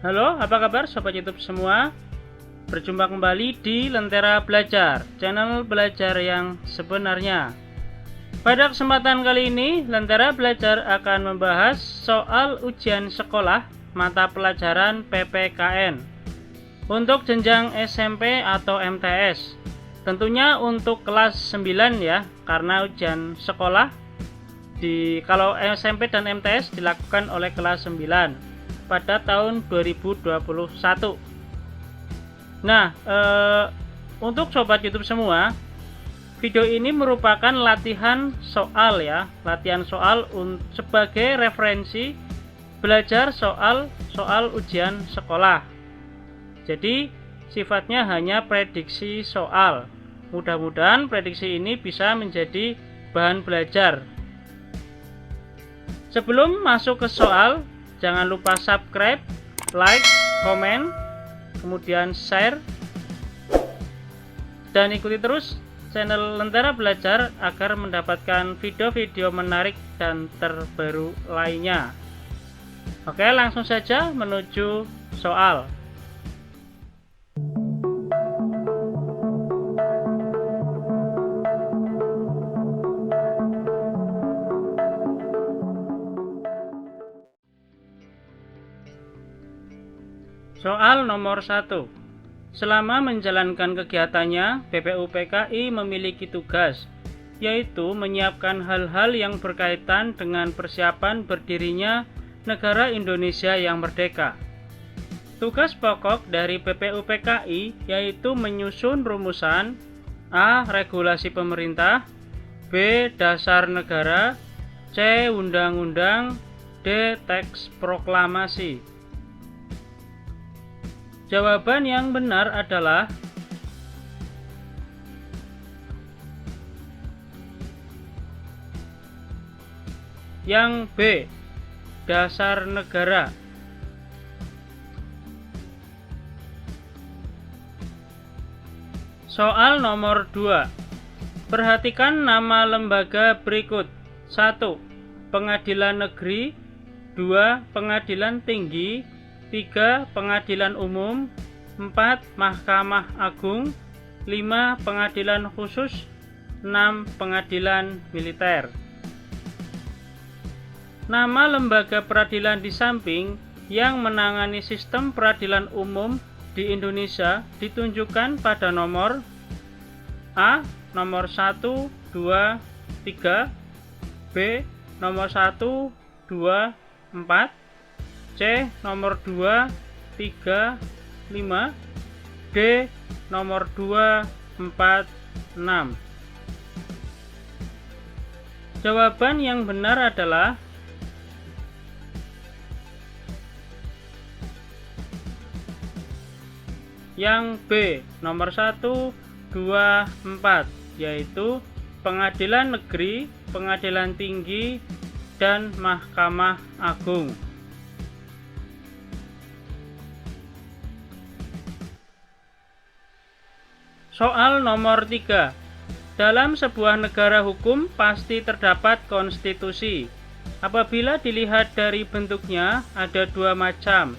Halo, apa kabar Sobat YouTube semua? Berjumpa kembali di Lentera Belajar, channel belajar yang sebenarnya. Pada kesempatan kali ini, Lentera Belajar akan membahas soal ujian sekolah mata pelajaran PPKN untuk jenjang SMP atau MTS. Tentunya untuk kelas 9 ya, karena ujian sekolah kalau SMP dan MTS dilakukan oleh kelas 9 pada tahun 2021. Nah, untuk sobat YouTube semua, video ini merupakan latihan soal ya, latihan soal sebagai referensi belajar soal ujian sekolah. Jadi sifatnya hanya prediksi soal. Mudah-mudahan prediksi ini bisa menjadi bahan belajar. Sebelum masuk ke soal, jangan lupa subscribe, like, komen, kemudian share, dan ikuti terus channel Lentera Belajar agar mendapatkan video-video menarik dan terbaru lainnya. Oke, langsung saja menuju soal. Soal nomor 1. Selama menjalankan kegiatannya, BPUPKI memiliki tugas, yaitu menyiapkan hal-hal yang berkaitan dengan persiapan berdirinya negara Indonesia yang merdeka. Tugas pokok dari BPUPKI yaitu menyusun rumusan A. Regulasi pemerintah, B. Dasar negara, C. Undang-undang, D. Teks proklamasi. Jawaban yang benar adalah yang B. Dasar negara. Soal nomor 2. Perhatikan nama lembaga berikut. 1. Pengadilan Negeri, 2. Pengadilan Tinggi, 3. Pengadilan Umum, 4. Mahkamah Agung, 5. Pengadilan Khusus, 6. Pengadilan Militer. Nama lembaga peradilan di samping yang menangani sistem peradilan umum di Indonesia ditunjukkan pada nomor A. Nomor 1, 2, 3, B. Nomor 1, 2, 4, C. Nomor 2, 3, 5, D. Nomor 2, 4, 6. Jawaban yang benar adalah yang B. Nomor 1, 2, 4, yaitu Pengadilan Negeri, Pengadilan Tinggi, dan Mahkamah Agung. Soal nomor 3. Dalam sebuah negara hukum pasti terdapat konstitusi. Apabila dilihat dari bentuknya, ada dua macam,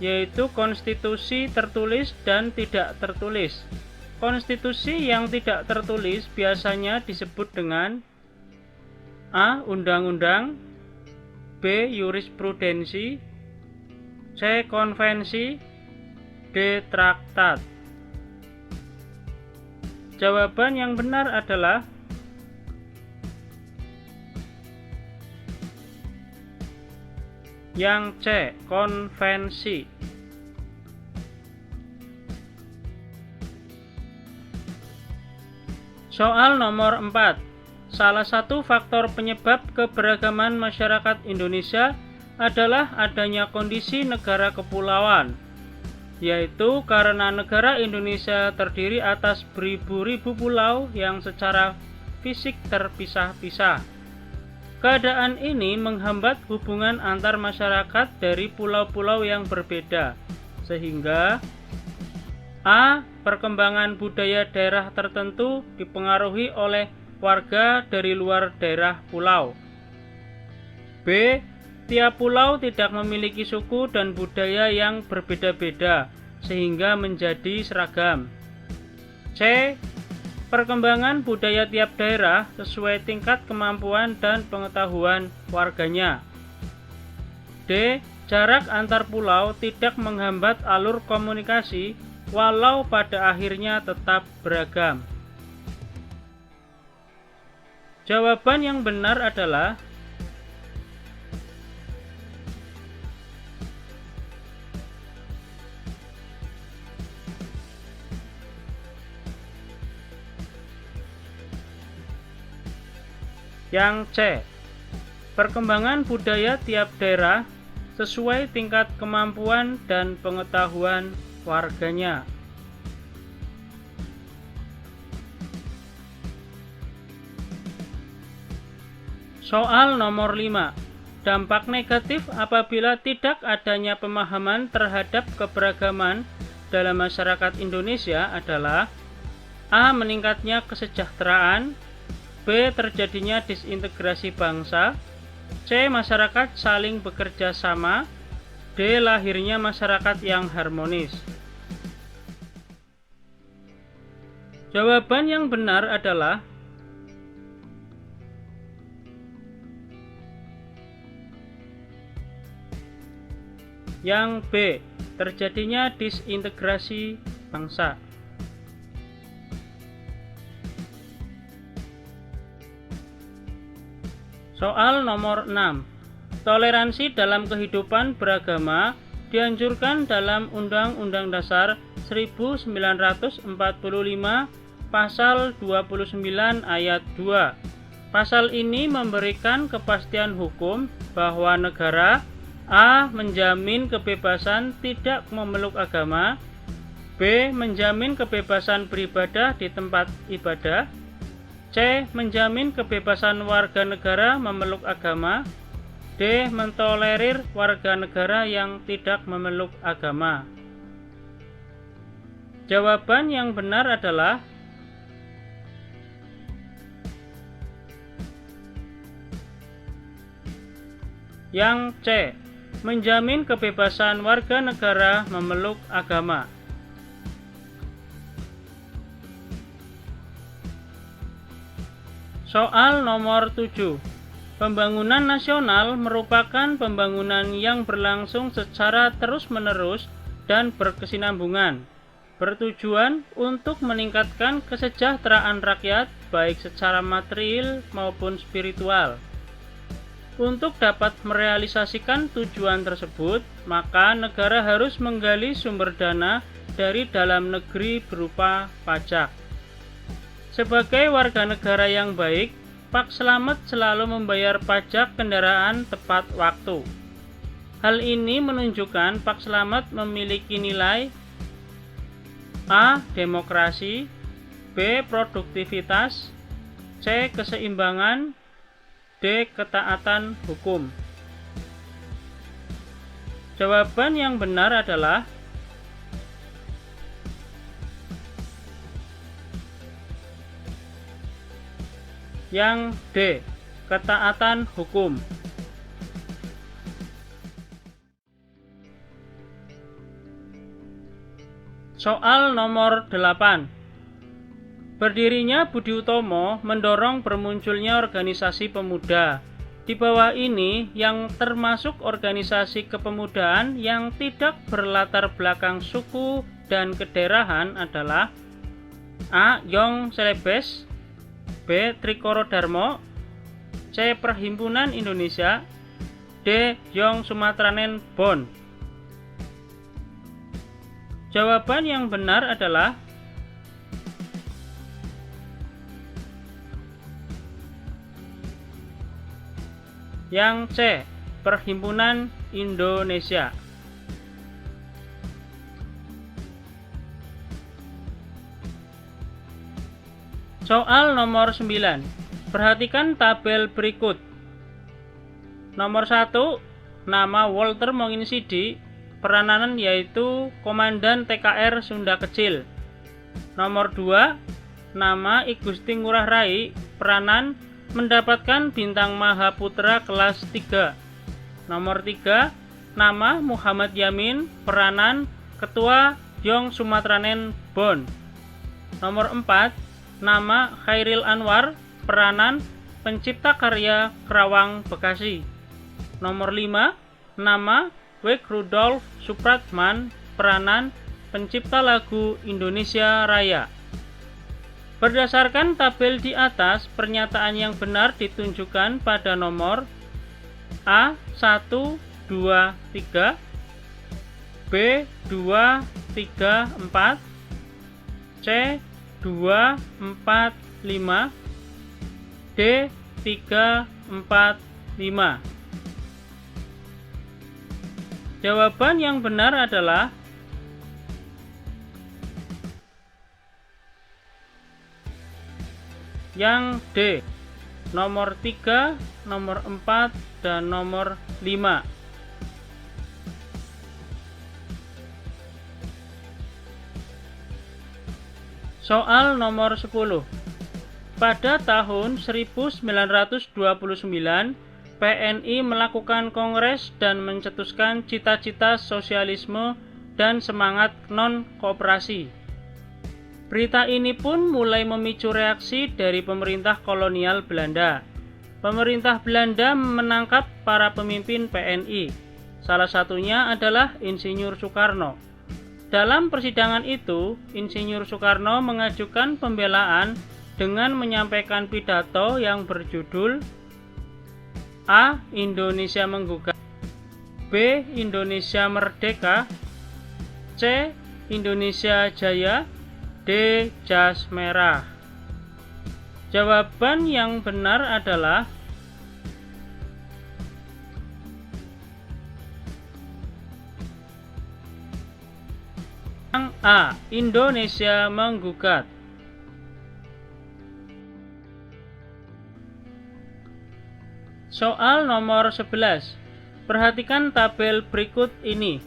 yaitu konstitusi tertulis dan tidak tertulis. Konstitusi yang tidak tertulis biasanya disebut dengan A. Undang-undang, B. Jurisprudensi, C. Konvensi, D. Traktat. Jawaban yang benar adalah yang C. Konvensi. Soal nomor 4. Salah satu faktor penyebab keberagaman masyarakat Indonesia adalah adanya kondisi negara kepulauan, yaitu karena negara Indonesia terdiri atas beribu-ribu pulau yang secara fisik terpisah-pisah. Keadaan ini menghambat hubungan antar masyarakat dari pulau-pulau yang berbeda, sehingga A. Perkembangan budaya daerah tertentu dipengaruhi oleh warga dari luar daerah pulau, B. Tiap pulau tidak memiliki suku dan budaya yang berbeda-beda, sehingga menjadi seragam. C. Perkembangan budaya tiap daerah sesuai tingkat kemampuan dan pengetahuan warganya. D. Jarak antar pulau tidak menghambat alur komunikasi, walau pada akhirnya tetap beragam. Jawaban yang benar adalah yang C. Perkembangan budaya tiap daerah sesuai tingkat kemampuan dan pengetahuan warganya. Soal nomor 5. Dampak negatif apabila tidak adanya pemahaman terhadap keberagaman dalam masyarakat Indonesia adalah A. Meningkatnya kesejahteraan, B. Terjadinya disintegrasi bangsa, C. Masyarakat saling bekerja sama, D. Lahirnya masyarakat yang harmonis. Jawaban yang benar adalah yang B. Terjadinya disintegrasi bangsa. Soal nomor 6. Toleransi dalam kehidupan beragama dianjurkan dalam Undang-Undang Dasar 1945 Pasal 29 ayat 2. Pasal ini memberikan kepastian hukum bahwa negara A. Menjamin kebebasan tidak memeluk agama, B. Menjamin kebebasan beribadah di tempat ibadah, C. Menjamin kebebasan warga negara memeluk agama, D. Mentolerir warga negara yang tidak memeluk agama. Jawaban yang benar adalah yang C. Menjamin kebebasan warga negara memeluk agama. Soal nomor 7. Pembangunan nasional merupakan pembangunan yang berlangsung secara terus-menerus dan berkesinambungan, bertujuan untuk meningkatkan kesejahteraan rakyat baik secara material maupun spiritual. Untuk dapat merealisasikan tujuan tersebut, maka negara harus menggali sumber dana dari dalam negeri berupa pajak. Sebagai warga negara yang baik, Pak Slamet selalu membayar pajak kendaraan tepat waktu. Hal ini menunjukkan Pak Slamet memiliki nilai A. Demokrasi, B. Produktivitas, C. Keseimbangan, D. Ketaatan hukum. Jawaban yang benar adalah yang D. Ketaatan hukum. Soal nomor 8. Berdirinya Budi Utomo mendorong bermunculnya organisasi pemuda. Di bawah ini yang termasuk organisasi kepemudaan yang tidak berlatar belakang suku dan kedaerahan adalah A. Yong Celebes, B. Trikoro Darmo, C. Perhimpunan Indonesia, D. Yong Sumatranen Bon. Jawaban yang benar adalah yang C. Perhimpunan Indonesia. Soal nomor 9. Perhatikan tabel berikut. Nomor 1, nama Walter Monginsidi, peranan yaitu Komandan TKR Sunda Kecil. Nomor 2, nama I Gusti Ngurah Rai, peranan mendapatkan bintang Mahaputra kelas 3. Nomor 3, nama Muhammad Yamin, peranan Ketua Yong Sumatranen Bon. Nomor 4, nama Khairil Anwar, peranan pencipta karya Kerawang Bekasi. Nomor 5, nama Wek Rudolf Supratman, peranan pencipta lagu Indonesia Raya. Berdasarkan tabel di atas, pernyataan yang benar ditunjukkan pada nomor A 1, 2, 3, B 2, 3, 4, C 2, 4, 5, D 3, 4, 5. Jawaban yang benar adalah yang D, nomor 3, nomor 4, dan nomor 5. Soal nomor 10. Pada tahun 1929, PNI melakukan kongres dan mencetuskan cita-cita sosialisme dan semangat non-kooperasi. Berita ini pun mulai memicu reaksi dari pemerintah kolonial Belanda. Pemerintah Belanda menangkap para pemimpin PNI. Salah satunya adalah Insinyur Soekarno. Dalam persidangan itu, Insinyur Soekarno mengajukan pembelaan dengan menyampaikan pidato yang berjudul A. Indonesia Menggugat, B. Indonesia Merdeka, C. Indonesia Jaya, D. Jas Merah. Jawaban yang benar adalah yang A. Indonesia Menggugat. Soal nomor 11. Perhatikan tabel berikut ini.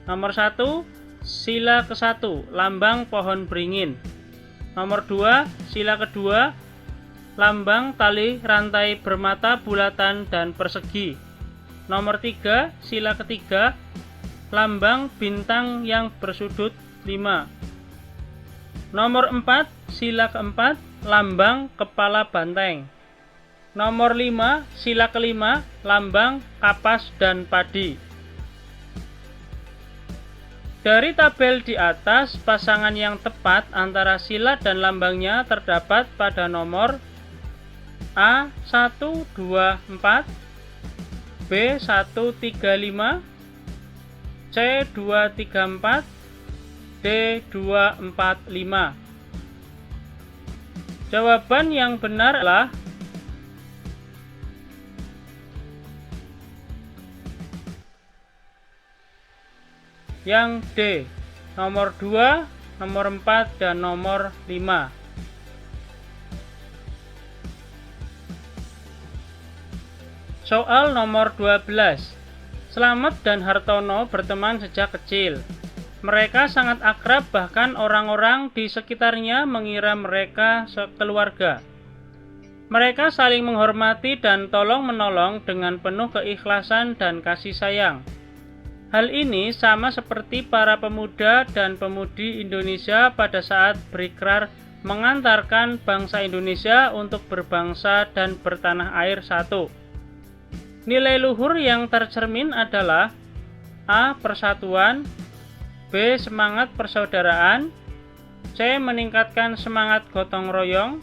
Nomor 1, sila ke-1, lambang pohon beringin. Nomor 2, sila kedua, lambang tali rantai bermata bulatan dan persegi. Nomor 3, sila ketiga, lambang bintang yang bersudut 5. Nomor 4, sila keempat, lambang kepala banteng. Nomor 5, sila kelima, lambang kapas dan padi. Dari tabel di atas, pasangan yang tepat antara sila dan lambangnya terdapat pada nomor A 1, 2, 4, B 1, 3, 5, C 2, 3, 4, D 2, 4, 5. Jawaban yang benar adalah yang D, nomor 2, nomor 4, dan nomor 5. Soal nomor 12. Slamet dan Hartono berteman sejak kecil. Mereka sangat akrab, bahkan orang-orang di sekitarnya mengira mereka sekeluarga. Mereka saling menghormati dan tolong-menolong dengan penuh keikhlasan dan kasih sayang. Hal ini sama seperti para pemuda dan pemudi Indonesia pada saat berikrar mengantarkan bangsa Indonesia untuk berbangsa dan bertanah air satu. Nilai luhur yang tercermin adalah A. Persatuan, B. Semangat persaudaraan, C. Meningkatkan semangat gotong royong,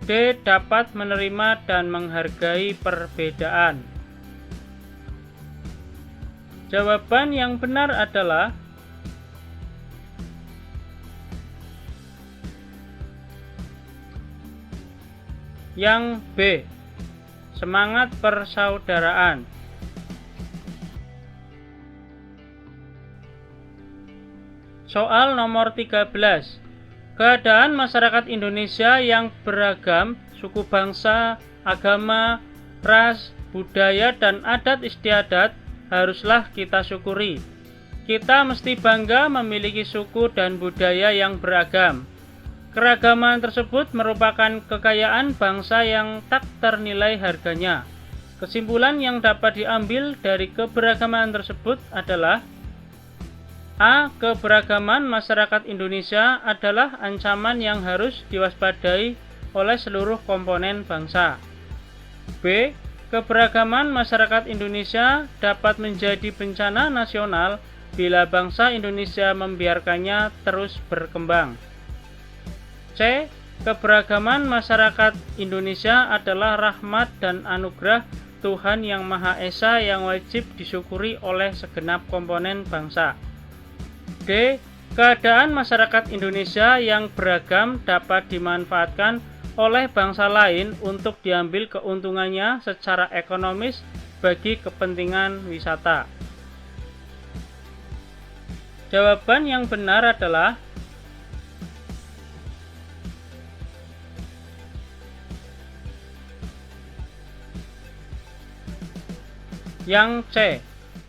D. Dapat menerima dan menghargai perbedaan. Jawaban yang benar adalah yang B. Semangat persaudaraan. Soal nomor 13. Keadaan masyarakat Indonesia yang beragam, suku bangsa, agama, ras, budaya, dan adat istiadat haruslah kita syukuri. Kita mesti bangga memiliki suku dan budaya yang beragam. Keragaman tersebut merupakan kekayaan bangsa yang tak ternilai harganya. Kesimpulan yang dapat diambil dari keberagaman tersebut adalah A. Keberagaman masyarakat Indonesia adalah ancaman yang harus diwaspadai oleh seluruh komponen bangsa. B. Keberagaman masyarakat Indonesia dapat menjadi bencana nasional bila bangsa Indonesia membiarkannya terus berkembang. C. Keberagaman masyarakat Indonesia adalah rahmat dan anugerah Tuhan Yang Maha Esa yang wajib disyukuri oleh segenap komponen bangsa. D. Keadaan masyarakat Indonesia yang beragam dapat dimanfaatkan oleh bangsa lain untuk diambil keuntungannya secara ekonomis bagi kepentingan wisata. Jawaban yang benar adalah yang C.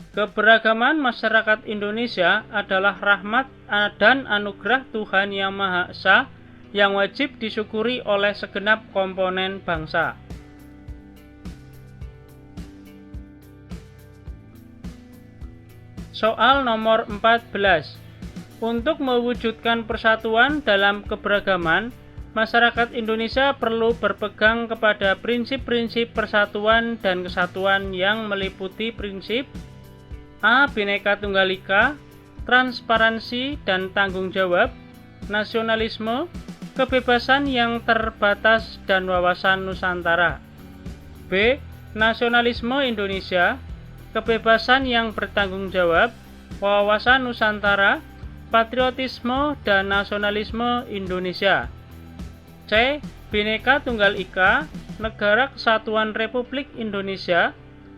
Keberagaman masyarakat Indonesia adalah rahmat dan anugerah Tuhan Yang Maha Esa yang wajib disyukuri oleh segenap komponen bangsa. Soal nomor 14. Untuk mewujudkan persatuan dalam keberagaman, masyarakat Indonesia perlu berpegang kepada prinsip-prinsip persatuan dan kesatuan yang meliputi prinsip A. Bhinneka Tunggal Ika, transparansi dan tanggung jawab, nasionalisme, kebebasan yang terbatas dan wawasan Nusantara. B. Nasionalisme Indonesia, kebebasan yang bertanggung jawab, wawasan Nusantara, patriotisme dan nasionalisme Indonesia. C. Bhinneka Tunggal Ika, Negara Kesatuan Republik Indonesia,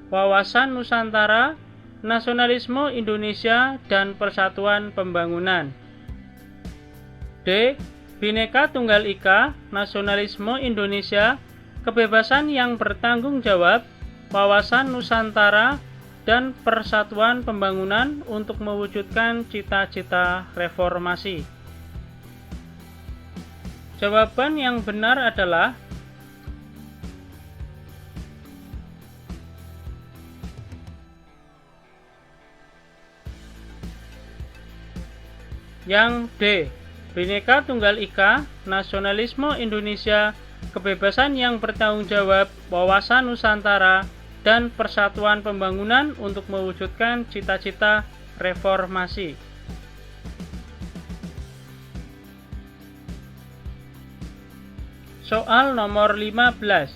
wawasan Nusantara, nasionalisme Indonesia dan persatuan pembangunan. D. Bhinneka Tunggal Ika, nasionalisme Indonesia, kebebasan yang bertanggung jawab, wawasan Nusantara, dan persatuan pembangunan untuk mewujudkan cita-cita reformasi. Jawaban yang benar adalah yang D. Bhinneka Tunggal Ika, nasionalisme Indonesia, kebebasan yang bertanggung jawab, wawasan Nusantara, dan persatuan pembangunan untuk mewujudkan cita-cita reformasi. Soal nomor 15.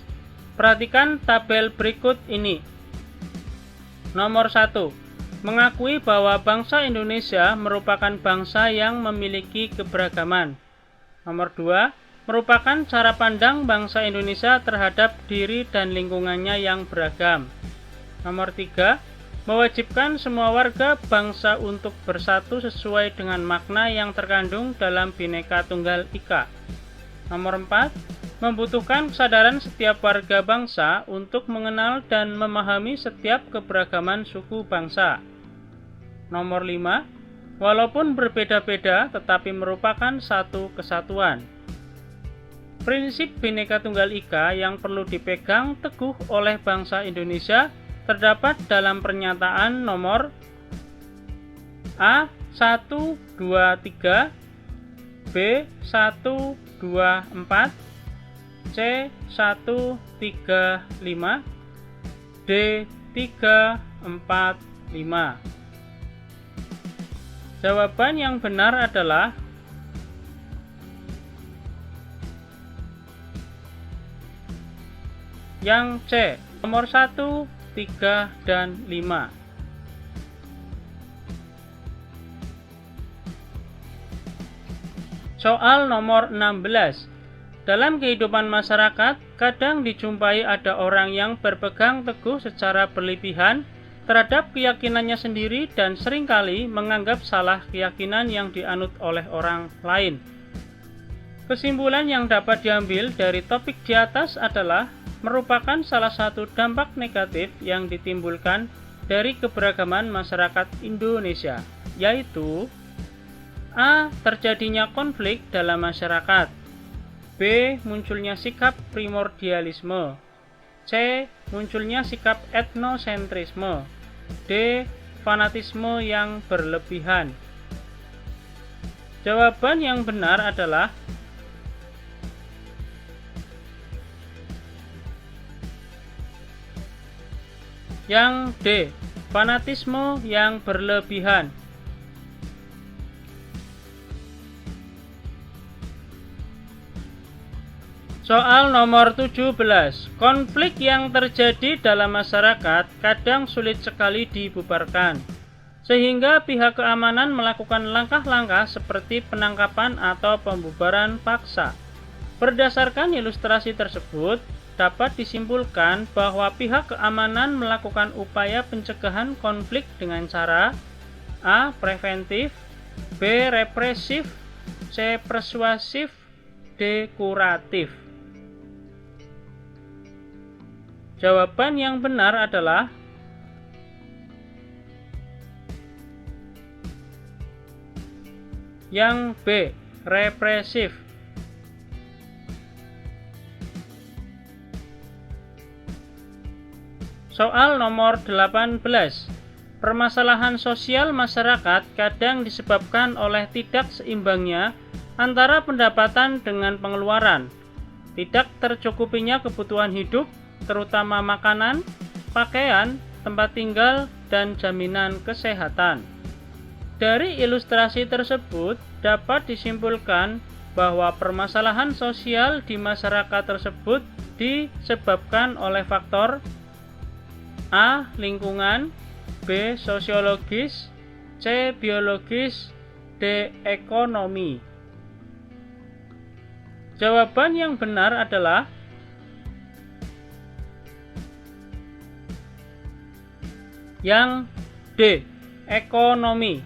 Perhatikan tabel berikut ini. Nomor 1. Mengakui bahwa bangsa Indonesia merupakan bangsa yang memiliki keberagaman. Nomor 2. Merupakan cara pandang bangsa Indonesia terhadap diri dan lingkungannya yang beragam. Nomor 3. Mewajibkan semua warga bangsa untuk bersatu sesuai dengan makna yang terkandung dalam Bhinneka Tunggal Ika. Nomor 4. Membutuhkan kesadaran setiap warga bangsa untuk mengenal dan memahami setiap keberagaman suku bangsa. Nomor 5. Walaupun berbeda-beda tetapi merupakan satu kesatuan. Prinsip Bhinneka Tunggal Ika yang perlu dipegang teguh oleh bangsa Indonesia terdapat dalam pernyataan nomor A. 123, B. 124, C. 135, D. 345. Jawaban yang benar adalah yang C, nomor 1, 3, dan 5. Soal nomor 16. Dalam kehidupan masyarakat, kadang dijumpai ada orang yang berpegang teguh secara berlebihan terhadap keyakinannya sendiri dan seringkali menganggap salah keyakinan yang dianut oleh orang lain. Kesimpulan yang dapat diambil dari topik di atas adalah merupakan salah satu dampak negatif yang ditimbulkan dari keberagaman masyarakat Indonesia, yaitu A. Terjadinya konflik dalam masyarakat, B. Munculnya sikap primordialisme, C. Munculnya sikap etnosentrisme. D. Fanatisme yang berlebihan. Jawaban yang benar adalah yang D. Fanatisme yang berlebihan. Soal nomor 17. Konflik yang terjadi dalam masyarakat kadang sulit sekali dibubarkan, sehingga pihak keamanan melakukan langkah-langkah seperti penangkapan atau pembubaran paksa. Berdasarkan ilustrasi tersebut, dapat disimpulkan bahwa pihak keamanan melakukan upaya pencegahan konflik dengan cara A. Preventif, B. Represif, C. Persuasif, D. Kuratif. Jawaban yang benar adalah yang B. Represif. Soal nomor 18. Permasalahan sosial masyarakat kadang disebabkan oleh tidak seimbangnya antara pendapatan dengan pengeluaran, tidak tercukupinya kebutuhan hidup, terutama makanan, pakaian, tempat tinggal, dan jaminan kesehatan. Dari ilustrasi tersebut dapat disimpulkan bahwa permasalahan sosial di masyarakat tersebut disebabkan oleh faktor A. Lingkungan, B. Sosiologis, C. Biologis, D. Ekonomi. Jawaban yang benar adalah yang D. Ekonomi.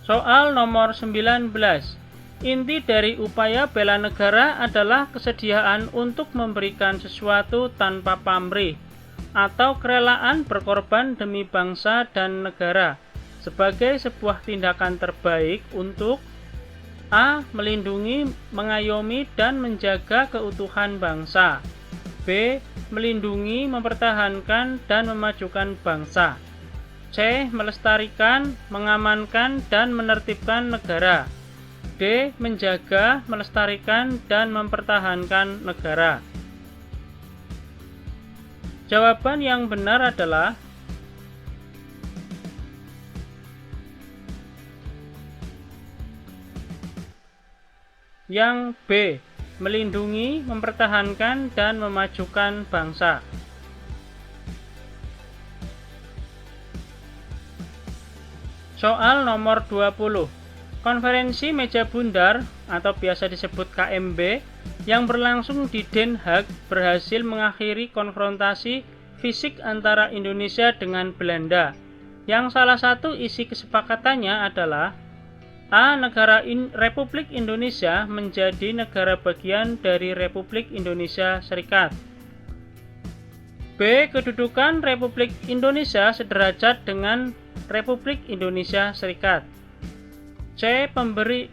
Soal nomor 19. Inti dari upaya bela negara adalah kesediaan untuk memberikan sesuatu tanpa pamrih atau kerelaan berkorban demi bangsa dan negara sebagai sebuah tindakan terbaik untuk A. Melindungi, mengayomi, dan menjaga keutuhan bangsa. B. Melindungi, mempertahankan, dan memajukan bangsa. C. Melestarikan, mengamankan, dan menertibkan negara. D. Menjaga, melestarikan, dan mempertahankan negara. Jawaban yang benar adalah yang B. Melindungi, mempertahankan, dan memajukan bangsa. Soal nomor 20. Konferensi Meja Bundar atau biasa disebut KMB yang berlangsung di Den Haag berhasil mengakhiri konfrontasi fisik antara Indonesia dengan Belanda, yang salah satu isi kesepakatannya adalah A. Republik Indonesia menjadi negara bagian dari Republik Indonesia Serikat. B. Kedudukan Republik Indonesia sederajat dengan Republik Indonesia Serikat. C.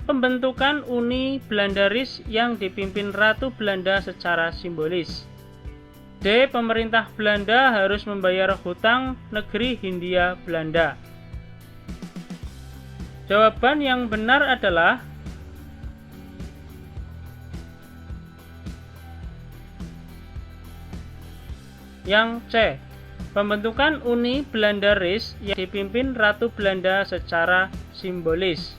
Pembentukan Uni Belandaris yang dipimpin Ratu Belanda secara simbolis. D. Pemerintah Belanda harus membayar hutang negeri Hindia Belanda. Jawaban yang benar adalah yang C. Pembentukan Uni Belandaris yang dipimpin Ratu Belanda secara simbolis.